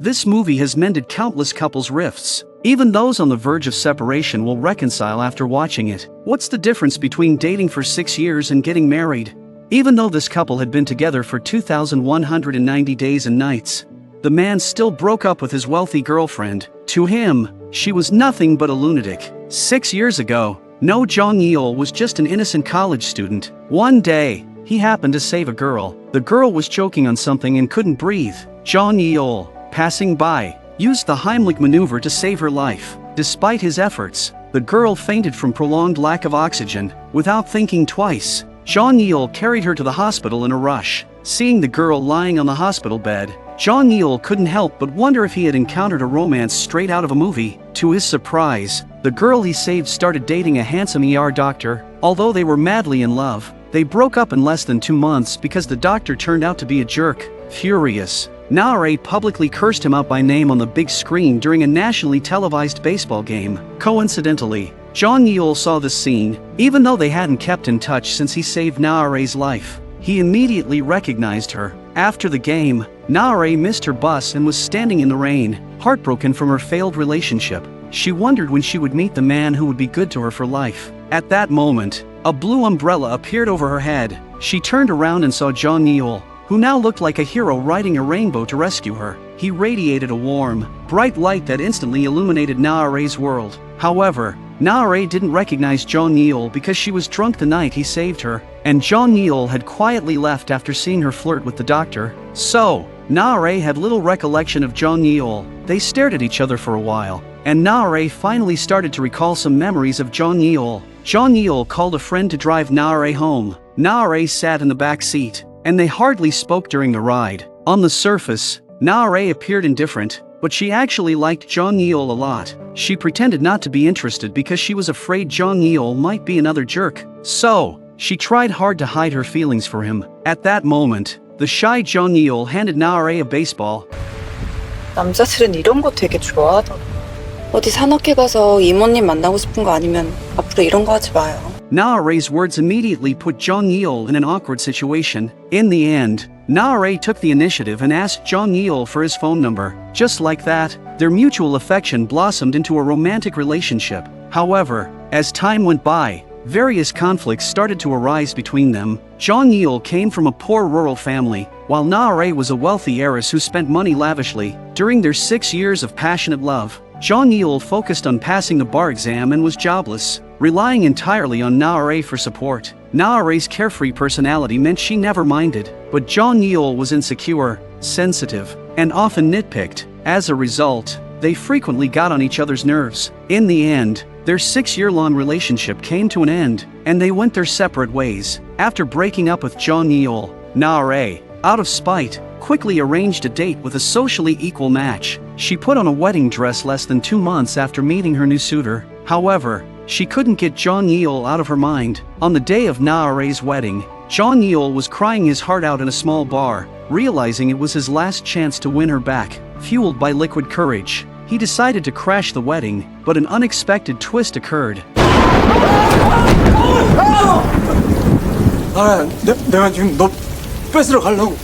This movie has mended countless couples' rifts. Even those on the verge of separation will reconcile after watching it. What's the difference between dating for 6 years and getting married? Even though this couple had been together for 2,190 days and nights, the man still broke up with his wealthy girlfriend. To him, she was nothing but a lunatic. 6 years ago, No Jong-yeol was just an innocent college student. One day, he happened to save a girl. The girl was choking on something and couldn't breathe. Jong-yeol, passing by, used the Heimlich maneuver to save her life. Despite his efforts, the girl fainted from prolonged lack of oxygen. Without thinking twice, Jong-yeol carried her to the hospital in a rush. Seeing the girl lying on the hospital bed, Jong-yeol couldn't help but wonder if he had encountered a romance straight out of a movie. To his surprise, the girl he saved started dating a handsome ER doctor. Although they were madly in love, they broke up in less than 2 months because the doctor turned out to be a jerk. Furious, Na-rae publicly cursed him out by name on the big screen during a nationally televised baseball game. Coincidentally, Jong-yeol saw this scene. Even though they hadn't kept in touch since he saved Na-rae's life, he immediately recognized her. After the game, Na-rae missed her bus and was standing in the rain, heartbroken from her failed relationship. She wondered when she would meet the man who would be good to her for life. At that moment, a blue umbrella appeared over her head. She turned around and saw Jong-yeol, who now looked like a hero riding a rainbow to rescue her. He radiated a warm, bright light that instantly illuminated Na-rae's world. However, Na-rae didn't recognize Jong-yeol because she was drunk the night he saved her, and Jong-yeol had quietly left after seeing her flirt with the doctor. So, Na-rae had little recollection of Jong-yeol. They stared at each other for a while, and Na-rae finally started to recall some memories of Jong-yeol. Jong-yeol called a friend to drive Na-rae home. Na-rae sat in the back seat, and they hardly spoke during the ride. On the surface, Na-rae appeared indifferent, but she actually liked Jong-yeol a lot. She pretended not to be interested because she was afraid Jong-yeol might be another jerk. So, she tried hard to hide her feelings for him. At that moment, the shy Jong-yeol handed Na-rae a baseball. 남자들은 이런 거 되게 좋아하더라. 어디 산악회 가서 이모님 만나고 싶은 거 아니면 앞으로 이런 거 하지 마요. Na-rae's words immediately put Jong-yeol in an awkward situation. In the end, Na-rae took the initiative and asked Jong-yeol for his phone number. Just like that, their mutual affection blossomed into a romantic relationship. However, as time went by, various conflicts started to arise between them. Jong-yeol came from a poor rural family, while Na-rae was a wealthy heiress who spent money lavishly. During their 6 years of passionate love, Jong-yeol focused on passing the bar exam and was jobless, relying entirely on Na-rae for support. Na-rae's carefree personality meant she never minded, but Jong-yeol was insecure, sensitive, and often nitpicked. As a result, they frequently got on each other's nerves. In the end, their 6-year-long relationship came to an end, and they went their separate ways. After breaking up with Jong-yeol, Na-rae, out of spite, quickly arranged a date with a socially equal match. She put on a wedding dress less than 2 months after meeting her new suitor. However, she couldn't get Jong-yeol out of her mind. On the day of Na-rae's wedding, Jong-yeol was crying his heart out in a small bar. Realizing it was his last chance to win her back, fueled by liquid courage, he decided to crash the wedding, but an unexpected twist occurred. 내가 지금 너 뺏으러 가려고.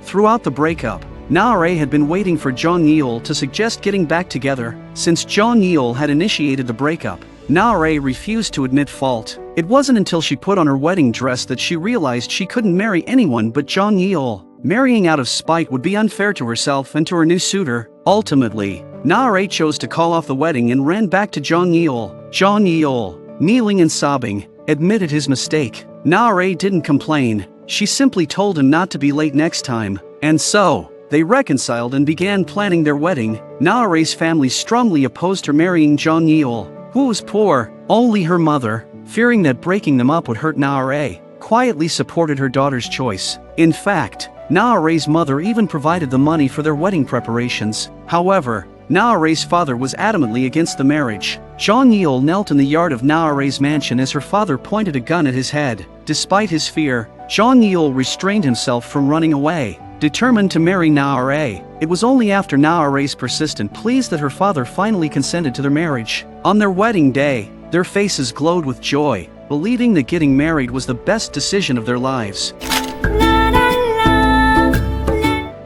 Throughout the breakup, Na-rae had been waiting for Jong-yeol to suggest getting back together. Since Jong-yeol had initiated the breakup, Na-rae refused to admit fault. It wasn't until she put on her wedding dress that she realized she couldn't marry anyone but Jong-yeol. Marrying out of spite would be unfair to herself and to her new suitor. Ultimately, Na-rae chose to call off the wedding and ran back to Jong-yeol. Jong-yeol, kneeling and sobbing, admitted his mistake. Na-rae didn't complain. She simply told him not to be late next time. And so, they reconciled and began planning their wedding. Na-rae's family strongly opposed her marrying Jong-yeol, who was poor. Only her mother, fearing that breaking them up would hurt Na-rae, quietly supported her daughter's choice. In fact, Na-rae's mother even provided the money for their wedding preparations. However, Na-rae's father was adamantly against the marriage. Jong-yeol knelt in the yard of Na-rae's mansion as her father pointed a gun at his head. Despite his fear, Jong-yeol restrained himself from running away. Determined to marry Na-rae, it was only after Na-rae's persistent pleas that her father finally consented to their marriage. On their wedding day, their faces glowed with joy, believing that getting married was the best decision of their lives.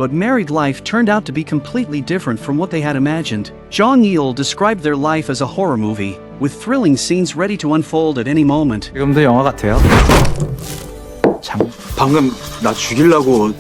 but married life turned out to be completely different from what they had imagined. Jong Il described their life as a horror movie, with thrilling scenes ready to unfold at any moment. 지금도 영화 같아요. 방금 나 죽이려고.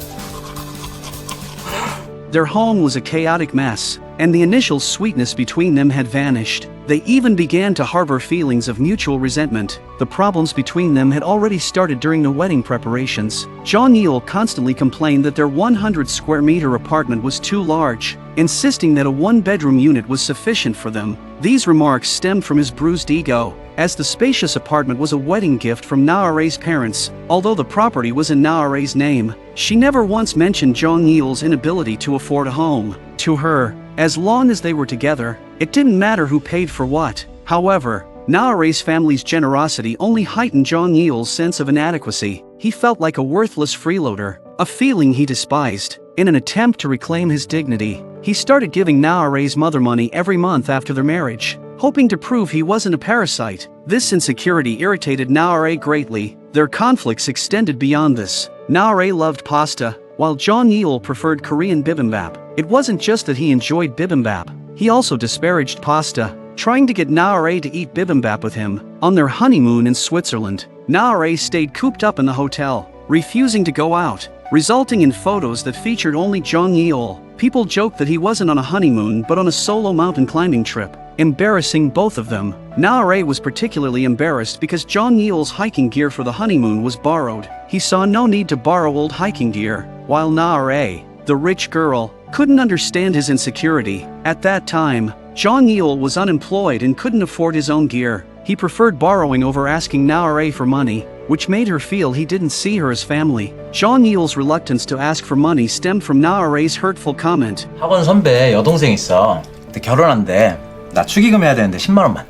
Their home was a chaotic mess, and the initial sweetness between them had vanished. They even began to harbor feelings of mutual resentment. The problems between them had already started during the wedding preparations. Jong Il constantly complained that their 100 square meter apartment was too large, insisting that a one-bedroom unit was sufficient for them. These remarks stemmed from his bruised ego, as the spacious apartment was a wedding gift from Naore's parents. Although the property was in Naore's name, she never once mentioned Jong Il's inability to afford a home. To her, as long as they were together, it didn't matter who paid for what. However, Naore's family's generosity only heightened Jong Il's sense of inadequacy. He felt like a worthless freeloader, a feeling he despised. In an attempt to reclaim his dignity, he started giving Naore's mother money every month after their marriage, hoping to prove he wasn't a parasite. This insecurity irritated Naore greatly. Their conflicts extended beyond this. Naore loved pasta, while Jong Il preferred Korean bibimbap. It wasn't just that he enjoyed bibimbap, he also disparaged pasta, trying to get Naore to eat bibimbap with him. On their honeymoon in Switzerland, Naore stayed cooped up in the hotel, refusing to go out, resulting in photos that featured only Jong Il. People joked that he wasn't on a honeymoon but on a solo mountain climbing trip, embarrassing both of them. Naore was particularly embarrassed because Jong Il's hiking gear for the honeymoon was borrowed. He saw no need to borrow old hiking gear, while Naore, the rich girl, couldn't understand his insecurity. At that time, Jong Il was unemployed and couldn't afford his own gear. He preferred borrowing over asking Naore for money, which made her feel he didn't see her as family. Jong Il's reluctance to ask for money stemmed from Naore's hurtful comment. 학원 선배 여동생 있어. 근데 결혼한대. 나 축의금 해야 되는데 10만 원만.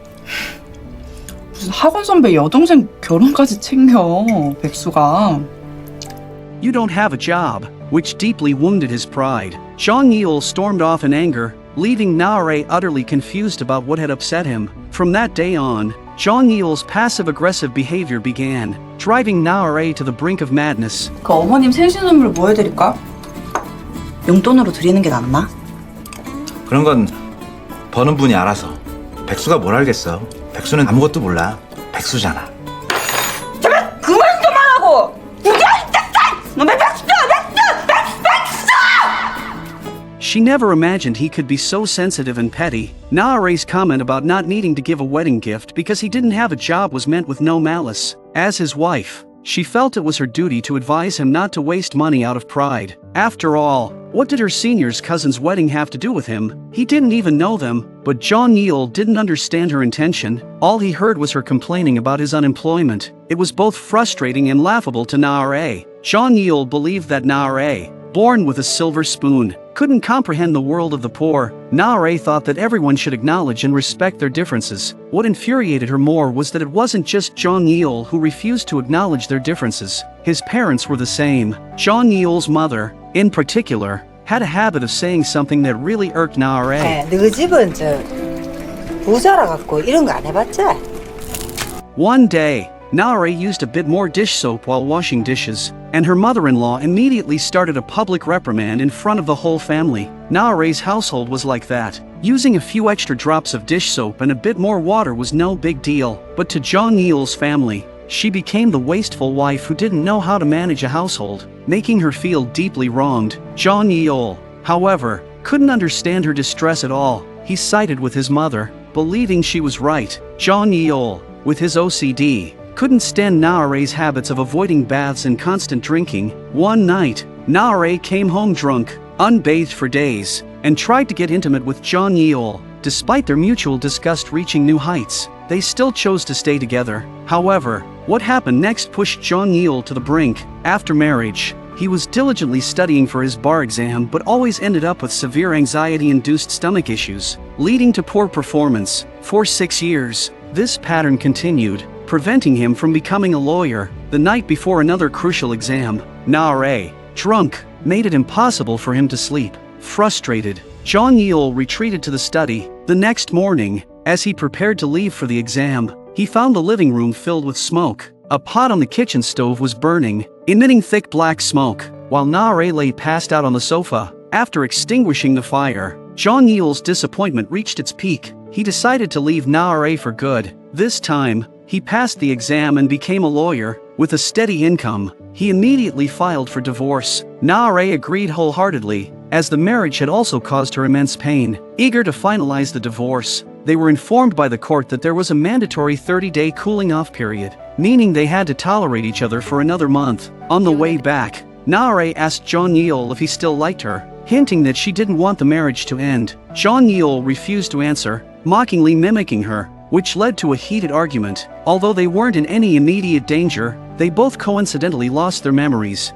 무슨 학원 선배 여동생 결혼까지 챙겨, 백수가. You don't have a job, which deeply wounded his pride. Jong Il stormed off in anger, leaving Naore utterly confused about what had upset him. From that day on, Jong Il's passive-aggressive behavior began, driving Naore to the brink of madness. 그 어머님 생신 선물 뭐 해드릴까? 용돈으로 드리는 게 낫나? 그런 건 버는 분이 알아서. 백수가 뭘 알겠어. 백수는 아무것도 몰라. 백수잖아. 제발 그만 좀 하라고! 너네 백수! She never imagined he could be so sensitive and petty. Naore's comment about not needing to give a wedding gift because he didn't have a job was meant with no malice. As his wife, she felt it was her duty to advise him not to waste money out of pride. After all, what did her senior's cousin's wedding have to do with him? He didn't even know them. But Jong Il didn't understand her intention. All he heard was her complaining about his unemployment. It was both frustrating and laughable to Naore. Jong Il believed that Naore, born with a silver spoon, couldn't comprehend the world of the poor. Naore thought that everyone should acknowledge and respect their differences. What infuriated her more was that it wasn't just Jong Il who refused to acknowledge their differences. His parents were the same. Jong Il's mother, in particular, had a habit of saying something that really irked Naore. 너 집은 부자라 갖고 이런 거 안 해봤지? One day, Naore used a bit more dish soap while washing dishes, and her mother-in-law immediately started a public reprimand in front of the whole family. Naore's household was like that. Using a few extra drops of dish soap and a bit more water was no big deal, but to Jong Il's family, she became the wasteful wife who didn't know how to manage a household, making her feel deeply wronged. Jong Il, however, couldn't understand her distress at all. He sided with his mother, believing she was right. Jong Il, with his OCD, couldn't stand Naore's habits of avoiding baths and constant drinking. One night, Naore came home drunk, unbathed for days, and tried to get intimate with Jong Il. Despite their mutual disgust reaching new heights, they still chose to stay together. However, what happened next pushed Jong Il to the brink. After marriage, he was diligently studying for his bar exam but always ended up with severe anxiety-induced stomach issues, leading to poor performance. For 6 years, this pattern continued, preventing him from becoming a lawyer. The night before another crucial exam, Naore, drunk, made it impossible for him to sleep. Frustrated, Jong Il retreated to the study. The next morning, as he prepared to leave for the exam, he found the living room filled with smoke. A pot on the kitchen stove was burning, emitting thick black smoke. while Na-rae lay passed out on the sofa. After extinguishing the fire, Jong Yeol's disappointment reached its peak. He decided to leave Na-rae for good. This time, he passed the exam and became a lawyer. With a steady income, he immediately filed for divorce. Na-rae agreed wholeheartedly, as the marriage had also caused her immense pain. Eager to finalize the divorce, they were informed by the court that there was a mandatory 30-day cooling-off period, meaning they had to tolerate each other for another month. On the way back, Na-rae asked Jong Yeol if he still liked her, hinting that she didn't want the marriage to end. Jong Yeol refused to answer, mockingly mimicking her, which led to a heated argument. Although they weren't in any immediate danger, they both coincidentally lost their memories.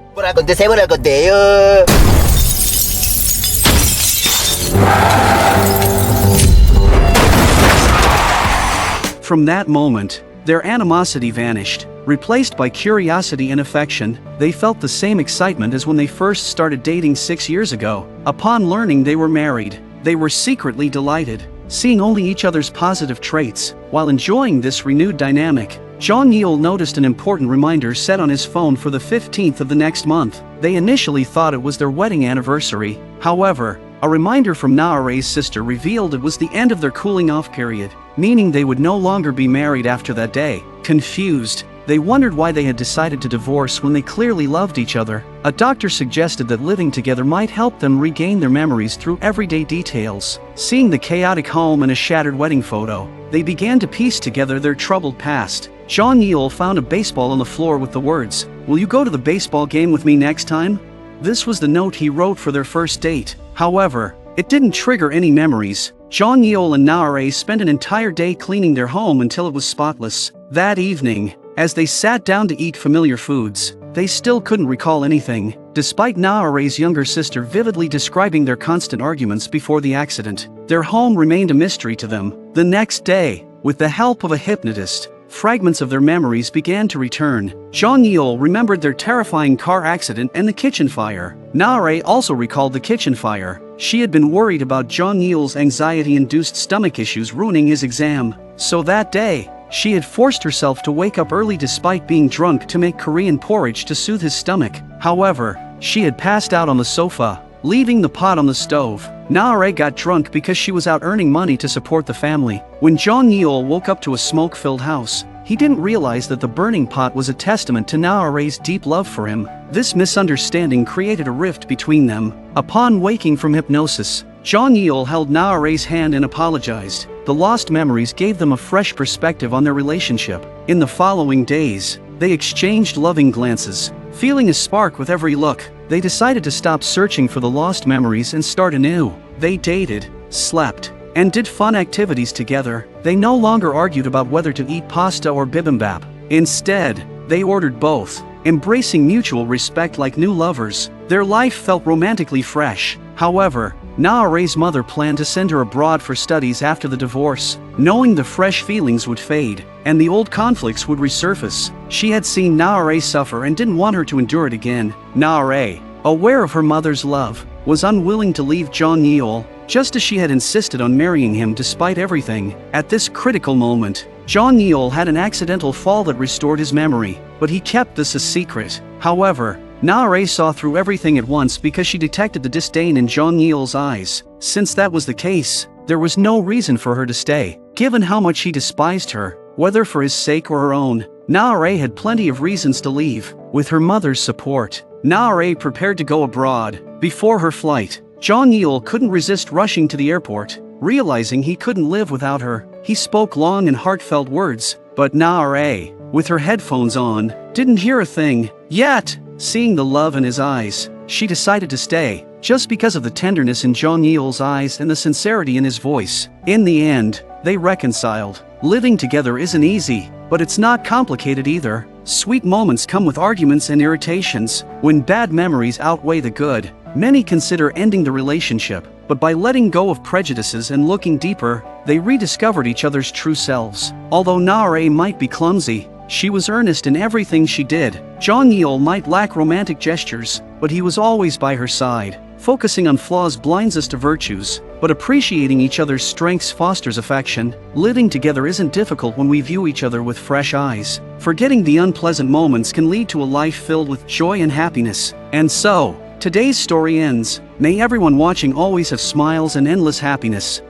From that moment, their animosity vanished. Replaced by curiosity and affection, they felt the same excitement as when they first started dating 6 years ago. Upon learning they were married, they were secretly delighted, seeing only each other's positive traits. While enjoying this renewed dynamic, Jong Yeol noticed an important reminder set on his phone for the 15th of the next month. They initially thought it was their wedding anniversary. However, a reminder from Na-rae's sister revealed it was the end of their cooling-off period, meaning they would no longer be married after that day. Confused, they wondered why they had decided to divorce when they clearly loved each other. A doctor suggested that living together might help them regain their memories through everyday details. Seeing the chaotic home and a shattered wedding photo, they began to piece together their troubled past. Jong Yeol found a baseball on the floor with the words, "Will you go to the baseball game with me next time?" This was the note he wrote for their first date. However, it didn't trigger any memories. Jong Yeol and Na-rae spent an entire day cleaning their home until it was spotless. That evening, as they sat down to eat familiar foods, they still couldn't recall anything, despite Na-rae's younger sister vividly describing their constant arguments before the accident. Their home remained a mystery to them. The next day, with the help of a hypnotist, fragments of their memories began to return. Jong Yeol remembered their terrifying car accident and the kitchen fire. Na-rae also recalled the kitchen fire. She had been worried about Jong Yeol's anxiety-induced stomach issues ruining his exam. So that day, she had forced herself to wake up early despite being drunk to make Korean porridge to soothe his stomach. However, she had passed out on the sofa, leaving the pot on the stove. Na-rae got drunk because she was out earning money to support the family. When Jong Yeol woke up to a smoke-filled house, he didn't realize that the burning pot was a testament to Na-rae's deep love for him. This misunderstanding created a rift between them. Upon waking from hypnosis, Jong Yeol held Na-rae's hand and apologized. The lost memories gave them a fresh perspective on their relationship. In the following days, they exchanged loving glances. Feeling a spark with every look, they decided to stop searching for the lost memories and start anew. They dated, slept, and did fun activities together. They no longer argued about whether to eat pasta or bibimbap. Instead, they ordered both, embracing mutual respect like new lovers. Their life felt romantically fresh. However, Na-rae's mother planned to send her abroad for studies after the divorce. Knowing the fresh feelings would fade, and the old conflicts would resurface, she had seen Na-rae suffer and didn't want her to endure it again. Na-rae, aware of her mother's love, was unwilling to leave Jong Yeol, just as she had insisted on marrying him despite everything. At this critical moment, Jong Yeol had an accidental fall that restored his memory, but he kept this a secret. However, Na-rae saw through everything at once because she detected the disdain in Jong Yeol's eyes. Since that was the case, there was no reason for her to stay. Given how much he despised her, whether for his sake or her own, Na-rae had plenty of reasons to leave. With her mother's support, Na-rae prepared to go abroad. Before her flight, Jong Yeol couldn't resist rushing to the airport. Realizing he couldn't live without her, he spoke long and heartfelt words, but Na-rae, with her headphones on, didn't hear a thing. Yet, seeing the love in his eyes, she decided to stay, just because of the tenderness in Jong Yeol's eyes and the sincerity in his voice. In the end, they reconciled. Living together isn't easy, but it's not complicated either. Sweet moments come with arguments and irritations. When bad memories outweigh the good, many consider ending the relationship, but by letting go of prejudices and looking deeper, they rediscovered each other's true selves. Although Na-rae might be clumsy, she was earnest in everything she did. Jong Yeol might lack romantic gestures, but he was always by her side. Focusing on flaws blinds us to virtues, but But appreciating each other's strengths fosters affection. Living together isn't difficult when we view each other with fresh eyes. Forgetting the unpleasant moments can lead to a life filled with joy and happiness. And so, today's story ends. May everyone watching always have smiles and endless happiness.